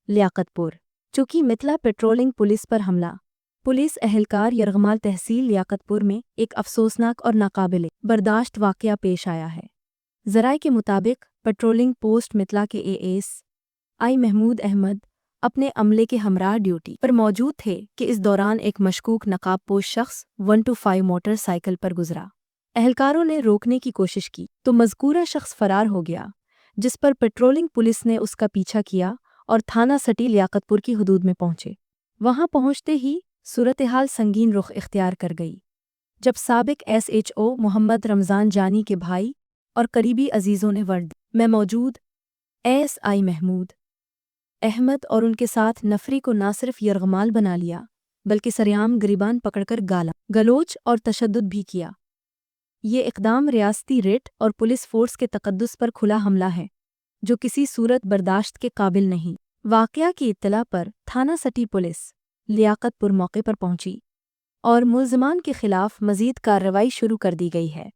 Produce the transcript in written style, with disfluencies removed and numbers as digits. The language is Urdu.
لیاقتپور چوکی متلا پیٹرولنگ پولیس پر حملہ۔ پولیس اہلکار یرغمال تحصیل لیاقتپور میں ایک افسوسناک اور ناقابل برداشت واقعہ پیش آیا ہے۔ ذرائع کے مطابق پیٹرولنگ پوسٹ متلا کے ASI محمود احمد اپنے عملے کے ہمراہ ڈیوٹی پر موجود تھے کہ اس دوران ایک مشکوک نقاب پوش شخص 125 موٹر سائیکل پر گزرا۔ اہلکاروں نے روکنے کی کوشش کی تو مذکورہ شخص فرار ہو گیا، جس پر پیٹرولنگ پولیس نے اس کا پیچھا کیا اور تھانہ سٹی لیاقتپور کی حدود میں پہنچے۔ وہاں پہنچتے ہی صورتحال سنگین رخ اختیار کر گئی، جب سابق SHO محمد رمضان جانی کے بھائی اور قریبی عزیزوں نے ورد میں موجود ASI محمود احمد اور ان کے ساتھ نفری کو نہ صرف یرغمال بنا لیا بلکہ سریعام گریبان پکڑ کر گالا گلوچ اور تشدد بھی کیا۔ یہ اقدام ریاستی ریٹ اور پولیس فورس کے تقدس پر کھلا حملہ ہے جو کسی صورت برداشت کے قابل نہیں۔ واقعہ کی اطلاع پر تھانہ سٹی پولیس لیاقتپور موقع پر پہنچی اور ملزمان کے خلاف مزید کارروائی شروع کر دی گئی ہے۔